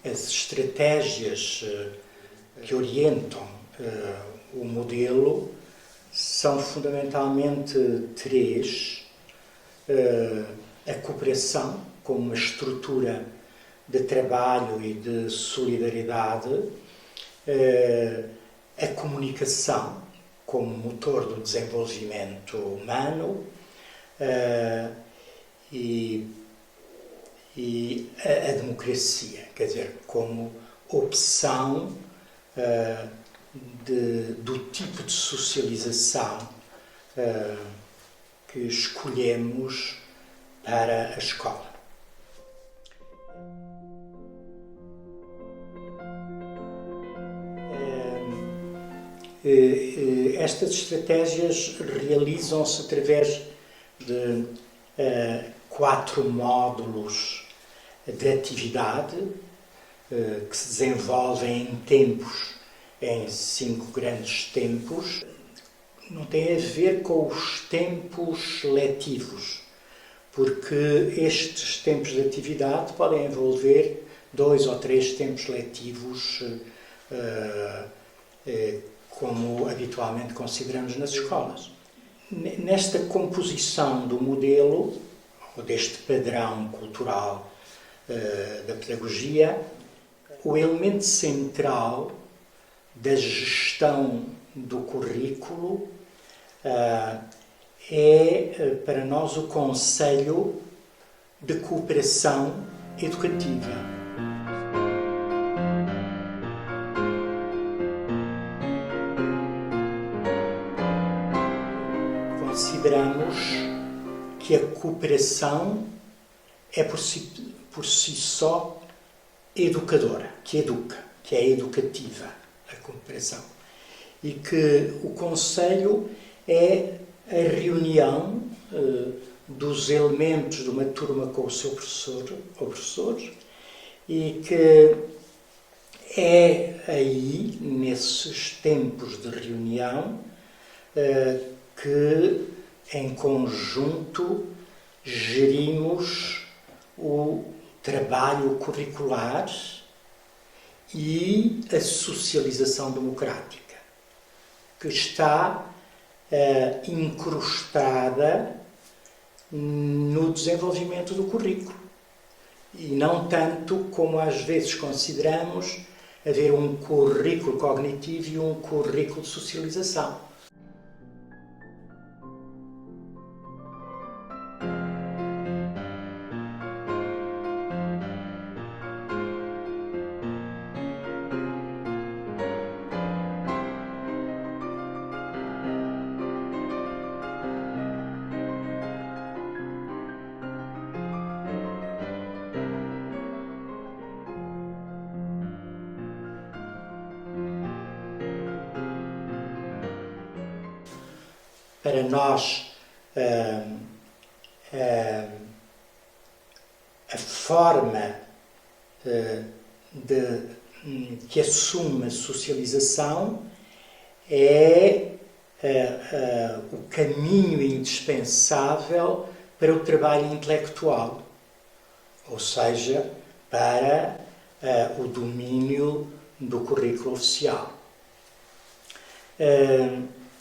as estratégias que orientam o modelo são fundamentalmente três: a cooperação como uma estrutura de trabalho e de solidariedade, a comunicação como motor do desenvolvimento humano e a democracia, quer dizer, como opção do tipo de socialização que escolhemos para a escola. Estas estratégias realizam-se através de 4 módulos de atividade que se desenvolvem em tempos, em 5 grandes tempos. Não tem a ver com os tempos letivos, porque estes tempos de atividade podem envolver 2 ou 3 tempos letivos, como habitualmente consideramos nas escolas. Nesta composição do modelo, ou deste padrão cultural da pedagogia, o elemento central da gestão do currículo é, para nós, o conceito de cooperação educativa. Consideramos que a cooperação é por si só educadora, que educa, que é educativa a cooperação, e que o conselho é a reunião dos elementos de uma turma com o seu professor ou professor, e que é aí, nesses tempos de reunião, que em conjunto gerimos o trabalho curricular e a socialização democrática, que está incrustada no desenvolvimento do currículo, e não tanto como às vezes consideramos haver um currículo cognitivo e um currículo de socialização. Para nós, a forma que assume a socialização é o caminho indispensável para o trabalho intelectual, ou seja, para o domínio do currículo oficial.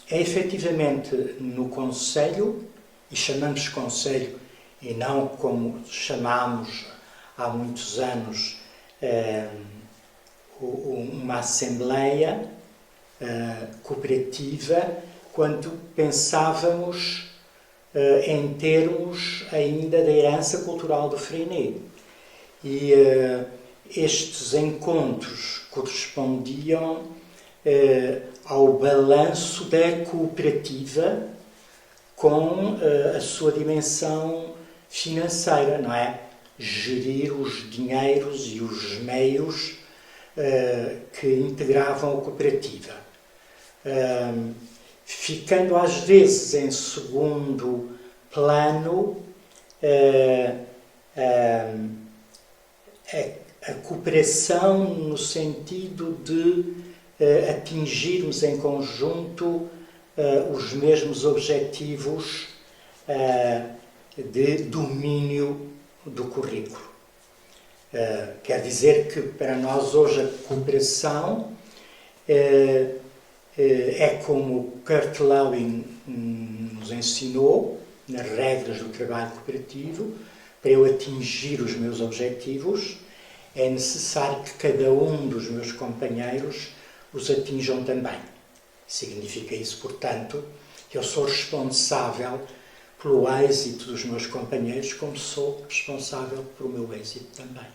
É efetivamente no conselho, e chamamos conselho e não como chamamos há muitos anos uma assembleia cooperativa, quando pensávamos em termos ainda da herança cultural do Freinet. E estes encontros correspondiam ao balanço da cooperativa com a sua dimensão financeira, não é? Gerir os dinheiros e os meios que integravam a cooperativa. Ficando às vezes em segundo plano a cooperação no sentido de atingirmos em conjunto os mesmos objetivos de domínio do currículo. Quer dizer que para nós hoje a cooperação é como Kurt Lewin nos ensinou, nas regras do trabalho cooperativo. Para eu atingir os meus objetivos, é necessário que cada um dos meus companheiros os atinjam também. Significa isso, portanto, que eu sou responsável pelo êxito dos meus companheiros, como sou responsável pelo meu êxito também.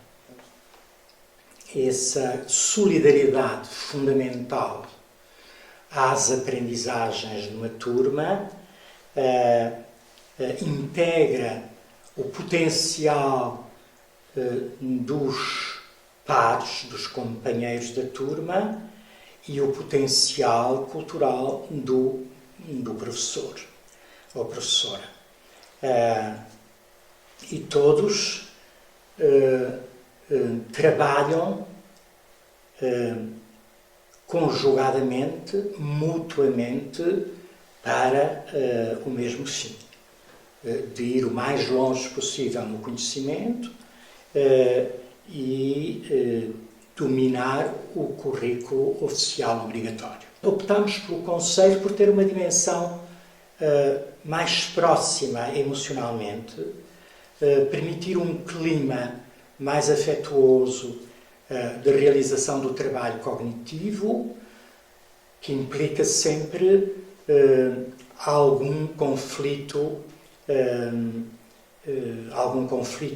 Essa solidariedade fundamental às aprendizagens numa turma integra o potencial dos pares, dos companheiros da turma, e o potencial cultural do professor ou professora. E todos trabalham conjugadamente, mutuamente, para o mesmo fim, de ir o mais longe possível no conhecimento e dominar o currículo oficial obrigatório. Optamos pelo Conselho por ter uma dimensão mais próxima emocionalmente, permitir um clima mais afetuoso de realização do trabalho cognitivo, que implica sempre algum conflito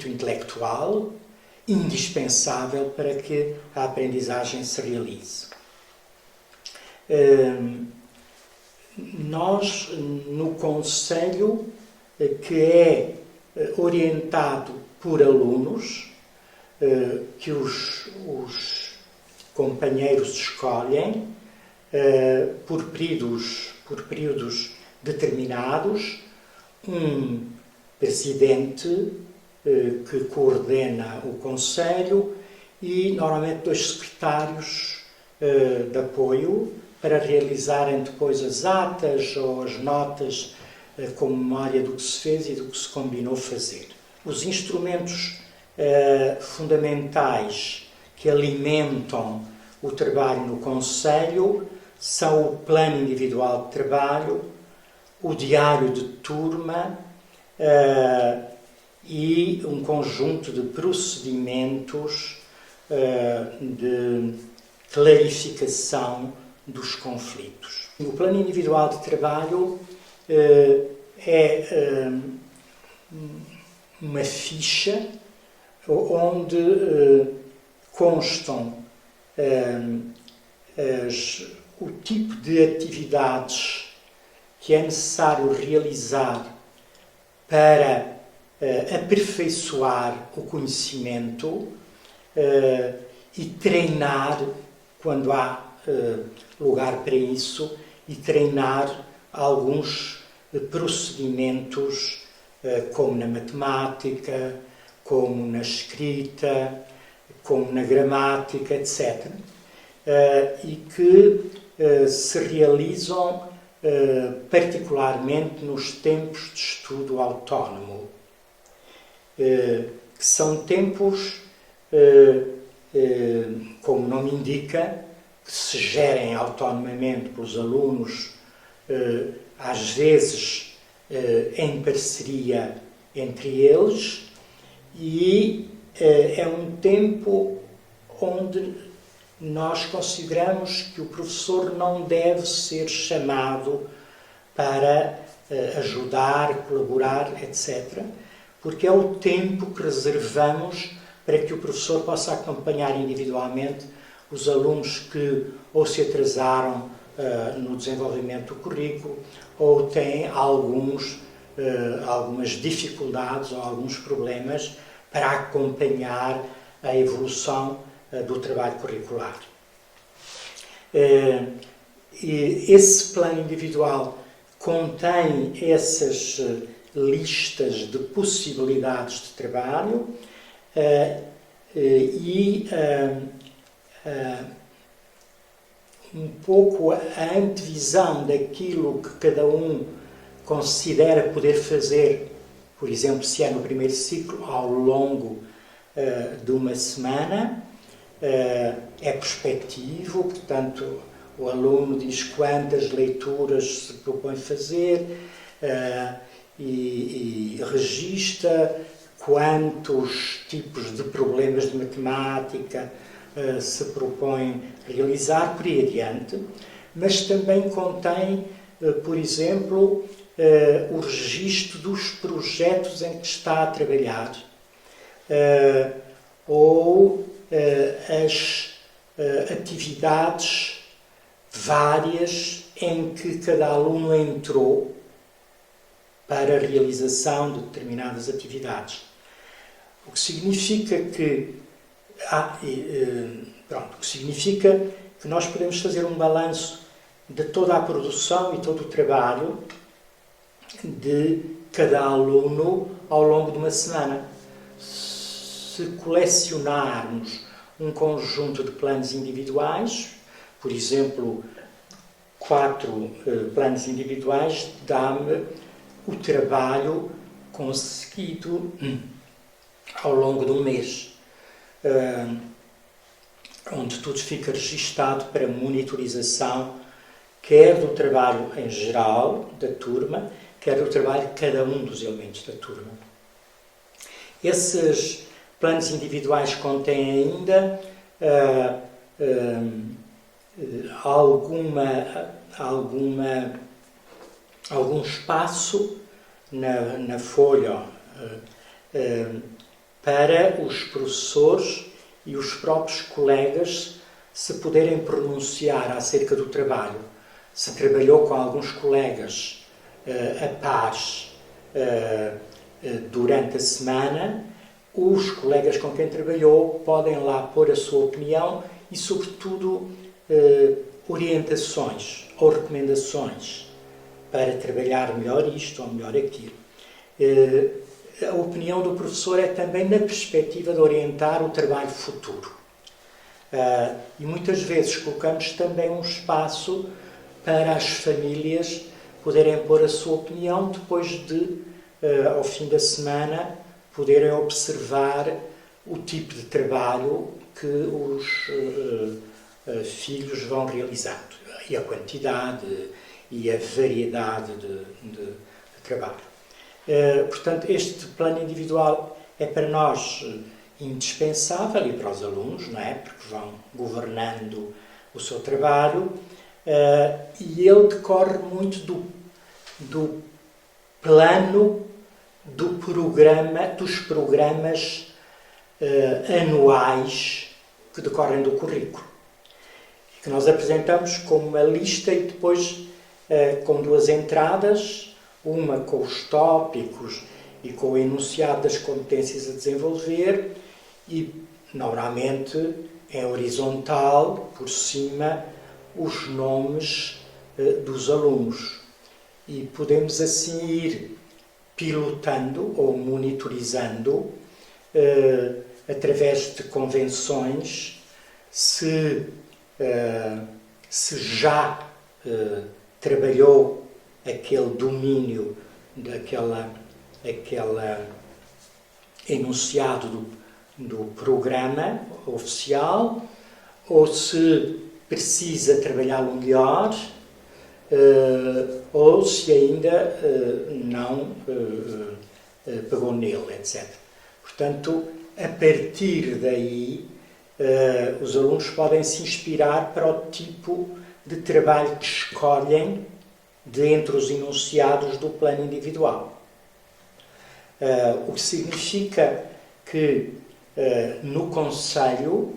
intelectual, indispensável para que a aprendizagem se realize. Nós, no Conselho, que é orientado por alunos, que os companheiros escolhem por períodos determinados, um presidente que coordena o Conselho e, normalmente, 2 secretários de apoio para realizarem depois as atas ou as notas com memória do que se fez e do que se combinou fazer. Os instrumentos fundamentais que alimentam o trabalho no Conselho são o plano individual de trabalho, o diário de turma e um conjunto de procedimentos de clarificação dos conflitos. O plano individual de trabalho é uma ficha onde constam o tipo de atividades que é necessário realizar para aperfeiçoar o conhecimento e treinar, quando há lugar para isso, e treinar alguns procedimentos, como na matemática, como na escrita, como na gramática, etc. E que se realizam particularmente nos tempos de estudo autónomo, que são tempos, como o nome indica, que se gerem autonomamente pelos alunos, às vezes em parceria entre eles, e é um tempo onde nós consideramos que o professor não deve ser chamado para ajudar, colaborar, etc., porque é o tempo que reservamos para que o professor possa acompanhar individualmente os alunos que ou se atrasaram no desenvolvimento do currículo ou têm algumas dificuldades ou alguns problemas para acompanhar a evolução do trabalho curricular. E esse plano individual contém essas listas de possibilidades de trabalho e um pouco a antevisão daquilo que cada um considera poder fazer, por exemplo, se é no primeiro ciclo, ao longo de uma semana, é prospectivo, portanto, o aluno diz quantas leituras se propõe fazer e registra quantos tipos de problemas de matemática se propõe realizar, por aí adiante, mas também contém, por exemplo, o registro dos projetos em que está a trabalhar, ou as atividades várias em que cada aluno entrou para a realização de determinadas atividades. O que significa que nós podemos fazer um balanço de toda a produção e todo o trabalho de cada aluno ao longo de uma semana. Se colecionarmos um conjunto de planos individuais, por exemplo, 4 planos individuais, dá-me o trabalho conseguido ao longo de um mês, onde tudo fica registado para monitorização, quer do trabalho em geral da turma, quer do trabalho de cada um dos elementos da turma. Esses planos individuais contêm ainda algum espaço na folha para os professores e os próprios colegas se poderem pronunciar acerca do trabalho. Se trabalhou com alguns colegas a pares durante a semana, os colegas com quem trabalhou podem lá pôr a sua opinião e, sobretudo, orientações ou recomendações para trabalhar melhor isto ou melhor aquilo. A opinião do professor é também na perspectiva de orientar o trabalho futuro. E muitas vezes colocamos também um espaço para as famílias poderem pôr a sua opinião depois de, ao fim da semana, poderem observar o tipo de trabalho que os filhos vão realizando, e a quantidade e a variedade de trabalho. Portanto, este plano individual é para nós indispensável e para os alunos, não é? Porque vão governando o seu trabalho, e ele decorre muito do plano dos programas anuais que decorrem do currículo, que nós apresentamos como uma lista e depois com 2 entradas, uma com os tópicos e com o enunciado das competências a desenvolver e, normalmente, em horizontal, por cima, os nomes dos alunos. E podemos assim ir pilotando ou monitorizando, através de convenções, se já trabalhou aquele domínio aquele enunciado do programa oficial, ou se precisa trabalhá-lo melhor, ou se ainda não pegou nele, etc. Portanto, a partir daí, os alunos podem se inspirar para o tipo de trabalho que escolhem dentre os enunciados do plano individual. O que significa que no Conselho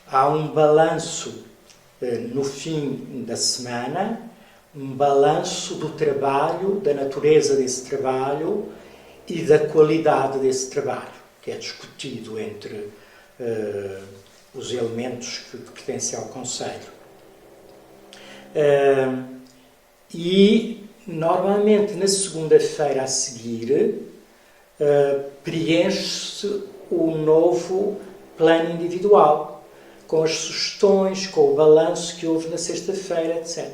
há um balanço no fim da semana, um balanço do trabalho, da natureza desse trabalho e da qualidade desse trabalho, que é discutido entre os elementos que pertencem ao Conselho. E, normalmente, na segunda-feira a seguir, preenche-se o novo plano individual, com as sugestões, com o balanço que houve na sexta-feira, etc.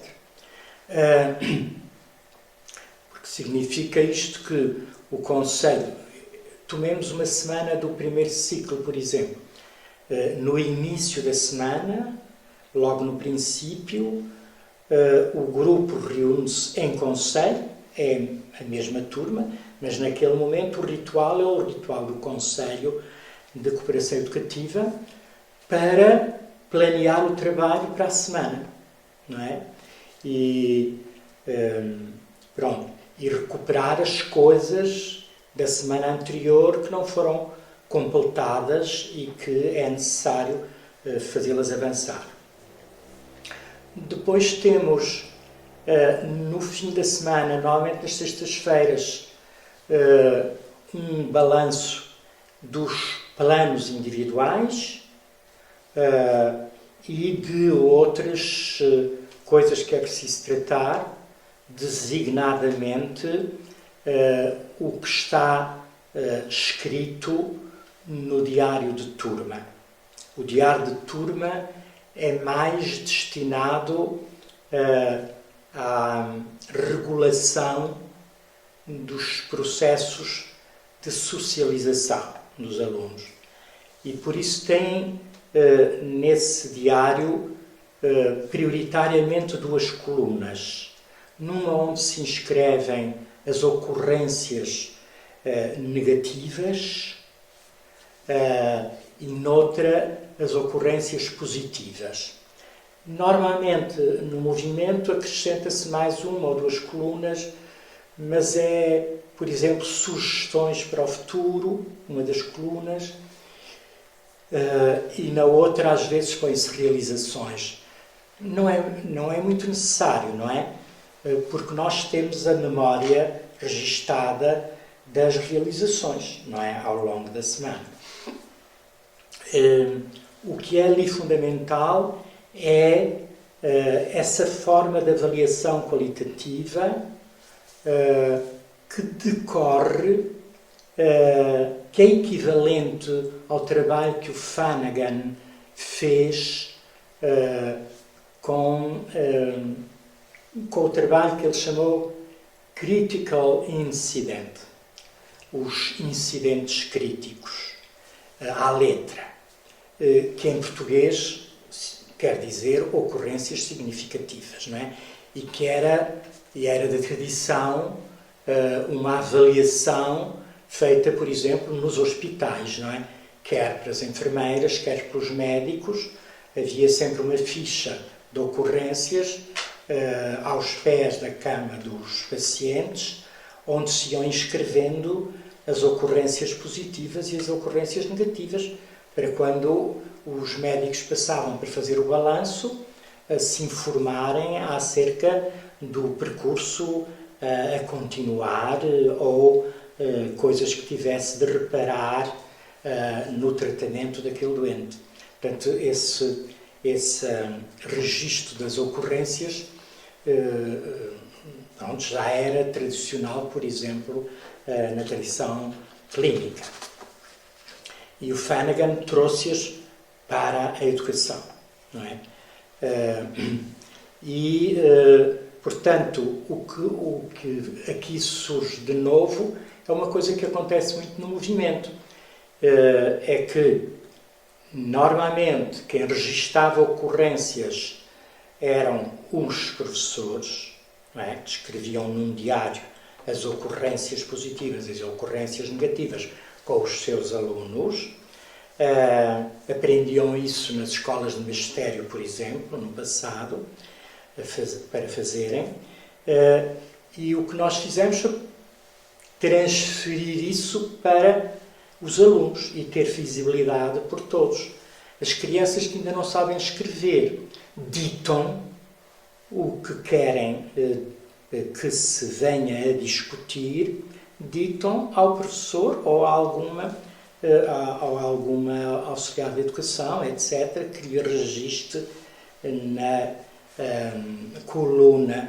Porque significa isto que o Conselho tomemos uma semana do primeiro ciclo, por exemplo. No início da semana, logo no princípio, o grupo reúne-se em conselho, é a mesma turma, mas naquele momento o ritual é o ritual do Conselho de Cooperação Educativa para planear o trabalho para a semana, não é? E pronto, e recuperar as coisas da semana anterior que não foram completadas e que é necessário fazê-las avançar. Depois temos, no fim da semana, normalmente nas sextas-feiras, um balanço dos planos individuais e de outras coisas que é preciso tratar, designadamente o que está escrito no diário de turma. O diário de turma é mais destinado à regulação dos processos de socialização dos alunos. E por isso tem nesse diário prioritariamente duas colunas. Numa onde se inscrevem as ocorrências negativas e noutra as ocorrências positivas. Normalmente no movimento acrescenta-se mais uma ou duas colunas, mas é, por exemplo, sugestões para o futuro, uma das colunas, e na outra às vezes põe-se realizações. Não é muito necessário, não é? Porque nós temos a memória registada das realizações, não é? Ao longo da semana. O que é ali fundamental é essa forma de avaliação qualitativa que decorre, que é equivalente ao trabalho que o Flanagan fez com o trabalho que ele chamou Critical Incident, os incidentes críticos, à letra, que em português quer dizer ocorrências significativas, não é? E que era da tradição uma avaliação feita, por exemplo, nos hospitais, não é? Quer para as enfermeiras, quer para os médicos, havia sempre uma ficha de ocorrências aos pés da cama dos pacientes, onde se iam inscrevendo as ocorrências positivas e as ocorrências negativas, para quando os médicos passavam para fazer o balanço, se informarem acerca do percurso a continuar ou coisas que tivesse de reparar no tratamento daquele doente. Portanto, esse registro das ocorrências já era tradicional, por exemplo, na tradição clínica. E o Flanagan trouxe-as para a educação, não é? Portanto, o que aqui surge de novo é uma coisa que acontece muito no movimento. É que, normalmente, quem registava ocorrências eram os professores, não é? Que escreviam num diário as ocorrências positivas e as ocorrências negativas com os seus alunos. Aprendiam isso nas escolas de magistério, por exemplo, no passado, para fazerem. E o que nós fizemos foi transferir isso para os alunos e ter visibilidade por todos. As crianças que ainda não sabem escrever ditam o que querem que se venha a discutir, ditam ao professor ou a alguma auxiliar de educação, etc., que lhe registre na coluna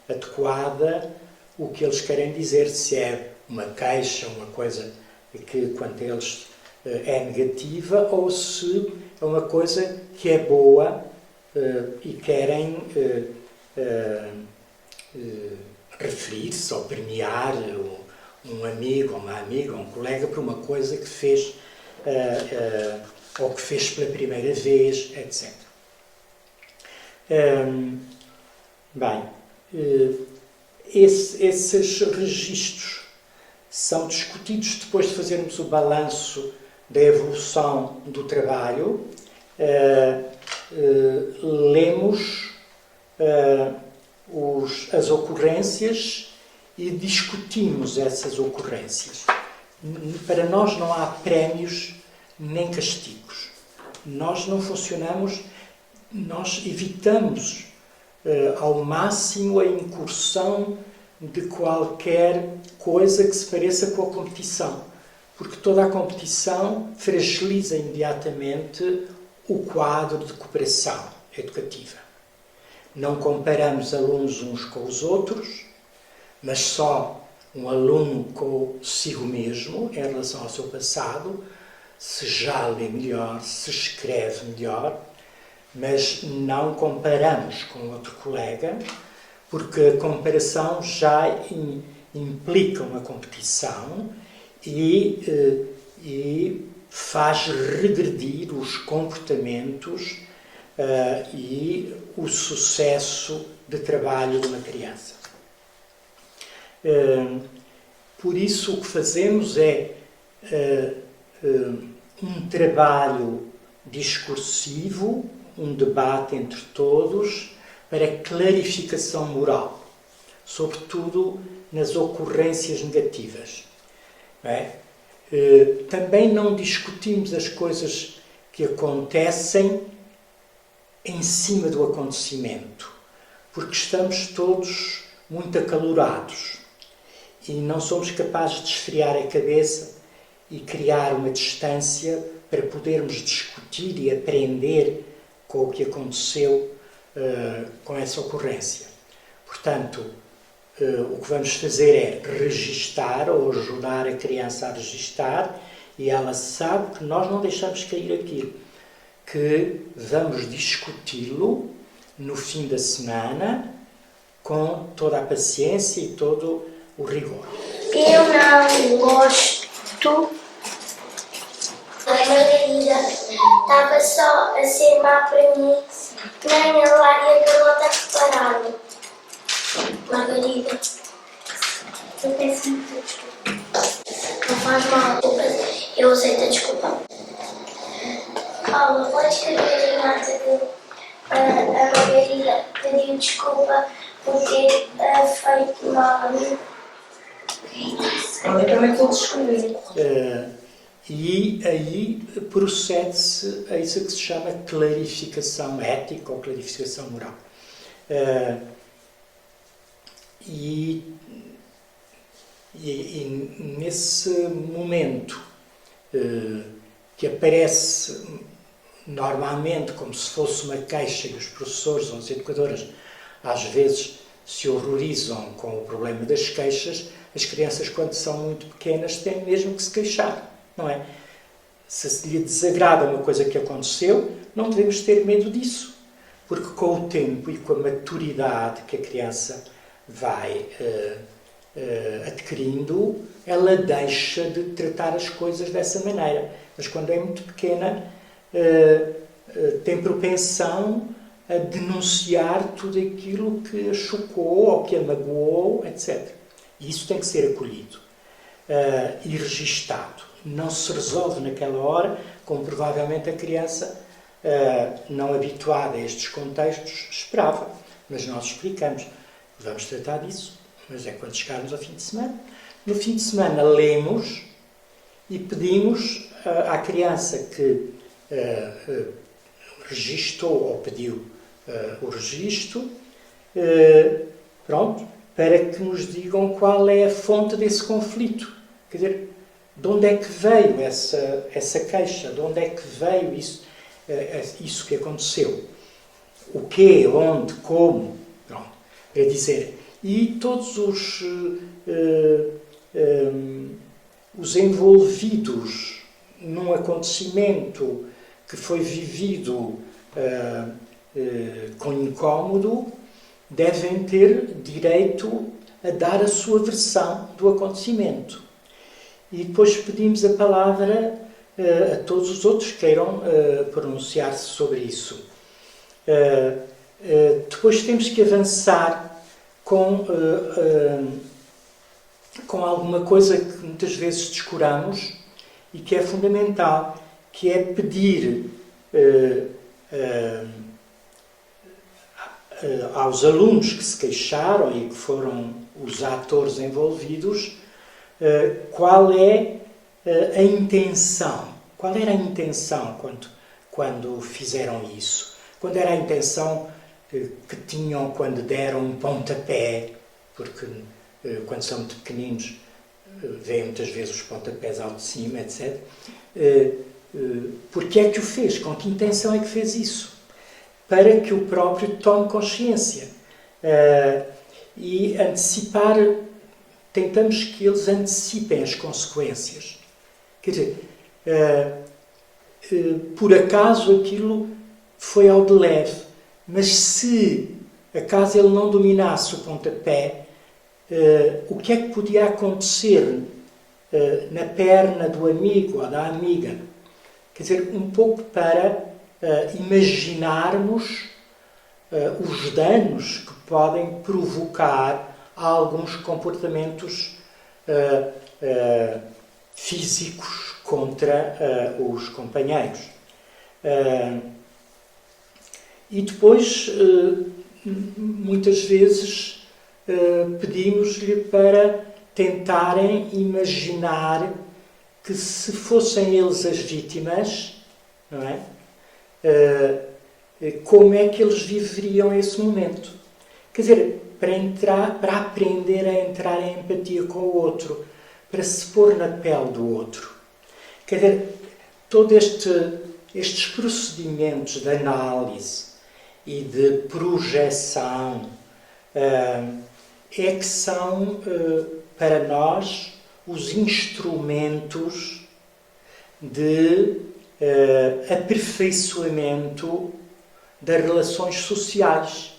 adequada o que eles querem dizer, se é uma queixa, uma coisa que quanto a eles é negativa, ou se é uma coisa que é boa e querem referir-se ou premiar um amigo, ou uma amiga, ou um colega por uma coisa que fez, ou que fez pela primeira vez, etc. Bem, esses registros são discutidos depois de fazermos o balanço da evolução do trabalho. Lemos as ocorrências e discutimos essas ocorrências. Para nós não há prémios nem castigos. Nós não funcionamos, nós evitamos ao máximo a incursão de qualquer coisa que se pareça com a competição, porque toda a competição fragiliza imediatamente o quadro de cooperação educativa. Não comparamos alunos uns com os outros, mas só um aluno consigo mesmo, em relação ao seu passado, se já lê melhor, se escreve melhor, mas não comparamos com outro colega, porque a comparação já implica uma competição e faz regredir os comportamentos e o sucesso de trabalho de uma criança. Por isso o que fazemos é um trabalho discursivo, um debate entre todos para clarificação moral, sobretudo nas ocorrências negativas. Não é? Também não discutimos as coisas que acontecem em cima do acontecimento, porque estamos todos muito acalorados e não somos capazes de esfriar a cabeça e criar uma distância para podermos discutir e aprender com o que aconteceu com essa ocorrência. Portanto, o que vamos fazer é registar ou ajudar a criança a registar, e ela sabe que nós não deixamos cair aquilo, que vamos discuti-lo no fim da semana com toda a paciência e todo o rigor. Eu não gosto da Margarida. Estava só a ser má para mim, nem a Lara e a Carlota repararam. Margarida, eu peço muita desculpa. Não faz mal, eu aceito a desculpa. Paula, podes escrever em nota que a Margarida pediu desculpa por ter feito mal a mim? Eu também estou a escrever. E aí procede-se a isso que se chama clarificação ética ou clarificação moral. E nesse momento que aparece normalmente como se fosse uma queixa, e os professores ou as educadoras às vezes se horrorizam com o problema das queixas, as crianças, quando são muito pequenas, têm mesmo que se queixar, não é? Se lhe desagrada uma coisa que aconteceu, não devemos ter medo disso, porque com o tempo e com a maturidade que a criança vai adquirindo, ela deixa de tratar as coisas dessa maneira. Mas quando é muito pequena, tem propensão a denunciar tudo aquilo que a chocou ou que a magoou, etc. E isso tem que ser acolhido e registado. Não se resolve naquela hora, como provavelmente a criança, não habituada a estes contextos, esperava. Mas nós explicamos, vamos tratar disso, mas é quando chegarmos ao fim de semana. No fim de semana lemos e pedimos à criança que registou ou pediu o registro, pronto, para que nos digam qual é a fonte desse conflito. Quer dizer, de onde é que veio essa queixa? De onde é que veio isso que aconteceu? O quê? Onde? Como? Pronto, para dizer. E todos os envolvidos num acontecimento que foi vivido com incómodo devem ter direito a dar a sua versão do acontecimento. E depois pedimos a palavra a todos os outros que queiram pronunciar-se sobre isso. Depois temos que avançar com alguma coisa que muitas vezes descuramos e que é fundamental, que é pedir aos alunos que se queixaram e que foram os atores envolvidos, qual é a intenção. Qual era a intenção quando fizeram isso? Qual era a intenção que tinham quando deram um pontapé? Porque quando são muito pequeninos, veem muitas vezes os pontapés ao de cima, etc. Porque é que o fez? Com que intenção é que fez isso? Para que o próprio tome consciência. E antecipar, tentamos que eles antecipem as consequências. Quer dizer, por acaso aquilo foi ao de leve, mas se acaso ele não dominasse o pontapé, o que é que podia acontecer na perna do amigo ou da amiga? Quer dizer, um pouco para imaginarmos os danos que podem provocar alguns comportamentos físicos contra os companheiros. E depois, muitas vezes, pedimos-lhe para tentarem imaginar que se fossem eles as vítimas, não é? Como é que eles viveriam esse momento? Quer dizer, para aprender a entrar em empatia com o outro, para se pôr na pele do outro. Quer dizer, todos estes procedimentos de análise e de projeção é que são, para nós, os instrumentos de aperfeiçoamento das relações sociais.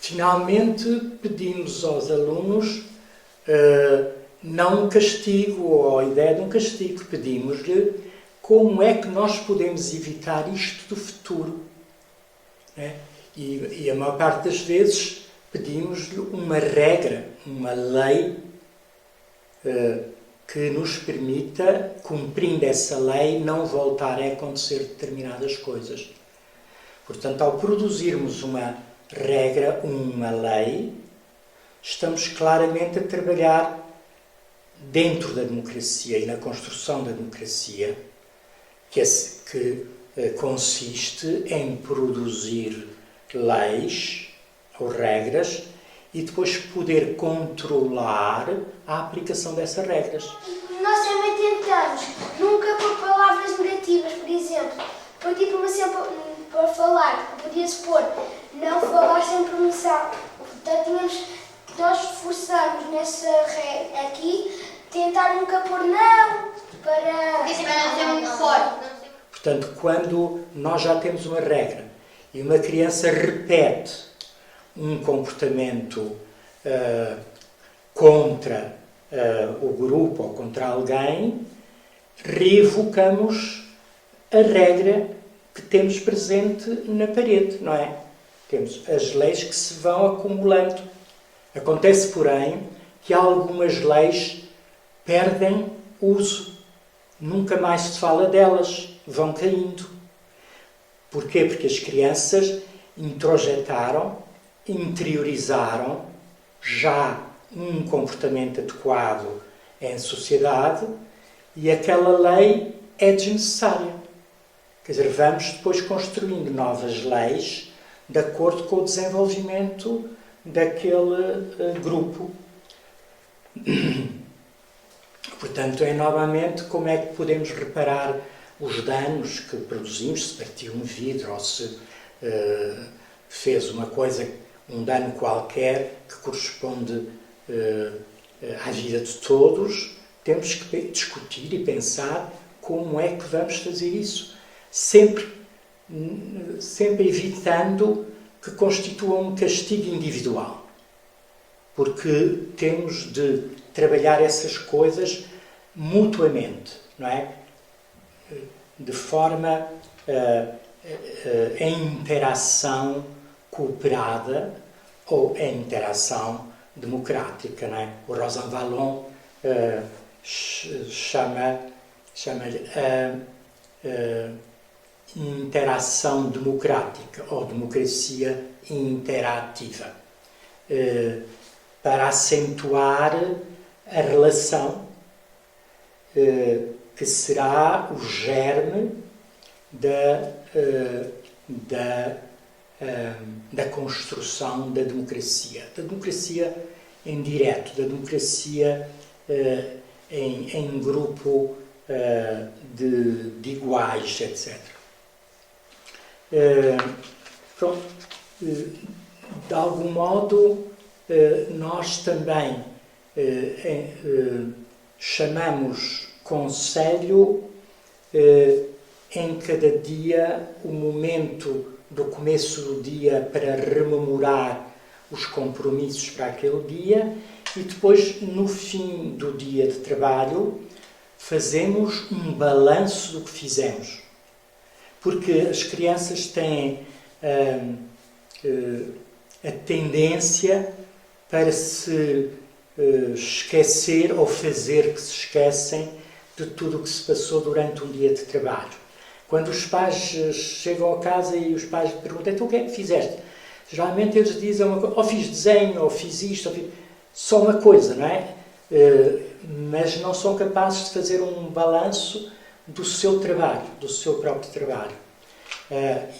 Finalmente, pedimos aos alunos não um castigo ou a ideia de um castigo. Pedimos-lhe como é que nós podemos evitar isto do futuro. Né? E a maior parte das vezes pedimos-lhe uma regra, uma lei que nos permita, cumprindo essa lei, não voltar a acontecer determinadas coisas. Portanto, ao produzirmos uma regra, uma lei, estamos claramente a trabalhar dentro da democracia e na construção da democracia, que consiste em produzir leis ou regras e depois poder controlar a aplicação dessas regras. Nós também tentamos, nunca por palavras negativas, por exemplo, partir por uma sempre para falar, podia-se pôr, não falar sem permissão. Portanto, nós esforçamos nessa regra aqui, tentar nunca pôr não, para não ser muito forte. Portanto, quando nós já temos uma regra e uma criança repete um comportamento contra o grupo ou contra alguém, revocamos a regra que temos presente na parede, não é? Temos as leis que se vão acumulando. Acontece, porém, que algumas leis perdem uso. Nunca mais se fala delas, vão caindo. Porquê? Porque as crianças introjetaram, interiorizaram já um comportamento adequado em sociedade e aquela lei é desnecessária. Quer dizer, vamos depois construindo novas leis de acordo com o desenvolvimento daquele grupo. Portanto, é novamente como é que podemos reparar os danos que produzimos, se partiu um vidro ou se fez uma coisa, um dano qualquer que corresponde à vida de todos. Temos que discutir e pensar como é que vamos fazer isso. Sempre evitando que constitua um castigo individual, porque temos de trabalhar essas coisas mutuamente, não é? De forma em interação cooperada ou em interação democrática, não é? O Rosan Vallon chama-lhe interação democrática ou democracia interativa, para acentuar a relação que será o germe da construção da democracia em direto, da democracia em grupo de iguais, etc. Pronto. De algum modo, nós também chamamos conselho em cada dia o momento do começo do dia para rememorar os compromissos para aquele dia e depois, no fim do dia de trabalho, fazemos um balanço do que fizemos. Porque as crianças têm a tendência para se esquecer ou fazer que se esquecem de tudo o que se passou durante um dia de trabalho. Quando os pais chegam a casa e os pais perguntam: então o que é que fizeste? Geralmente eles dizem uma coisa: ou fiz desenho, ou fiz isto, ou fiz... só uma coisa, não é? Mas não são capazes de fazer um balanço do seu trabalho, do seu próprio trabalho.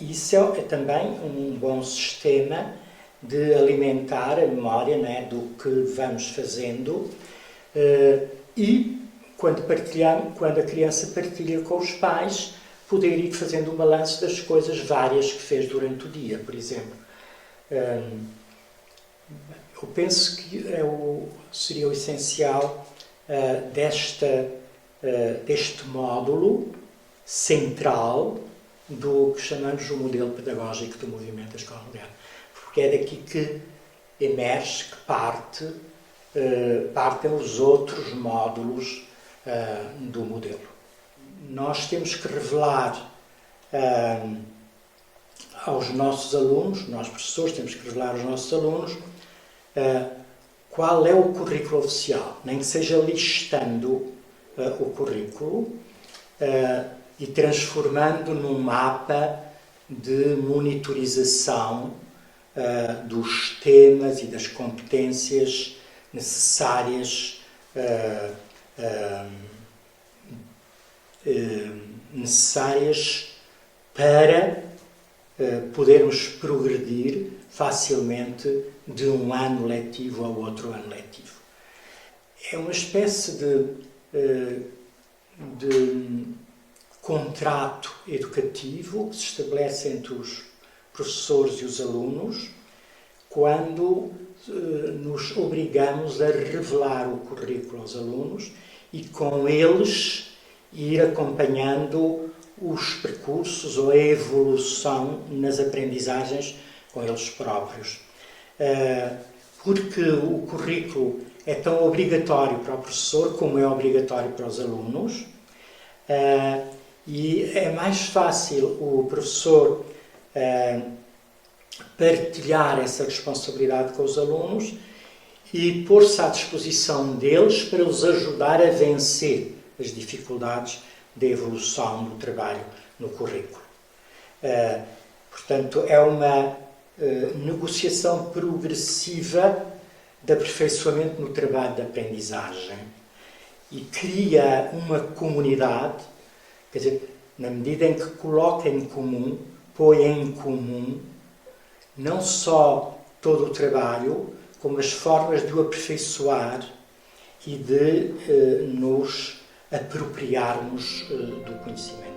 Isso é também um bom sistema de alimentar a memória, não é, do que vamos fazendo, e quando a criança partilha com os pais, poder ir fazendo um balanço das coisas várias que fez durante o dia, por exemplo. Eu penso que seria o essencial deste módulo central do que chamamos o modelo pedagógico do movimento da escola moderna. Porque é daqui que emerge, que partem os outros módulos do modelo. Nós temos que revelar aos nossos alunos, nós professores temos que revelar aos nossos alunos qual é o currículo oficial, nem que seja listando o currículo e transformando num mapa de monitorização dos temas e das competências necessárias para podermos progredir facilmente de um ano letivo ao outro ano letivo. É uma espécie de contrato educativo que se estabelece entre os professores e os alunos quando nos obrigamos a revelar o currículo aos alunos e com eles ir acompanhando os percursos ou a evolução nas aprendizagens com eles próprios. Porque o currículo é tão obrigatório para o professor como é obrigatório para os alunos, e é mais fácil o professor partilhar essa responsabilidade com os alunos e pôr-se à disposição deles para os ajudar a vencer as dificuldades da evolução do trabalho no currículo. Portanto, é uma negociação progressiva de aperfeiçoamento no trabalho de aprendizagem e cria uma comunidade, quer dizer, na medida em que coloca em comum, põe em comum, não só todo o trabalho, como as formas de o aperfeiçoar e de nos apropriarmos do conhecimento.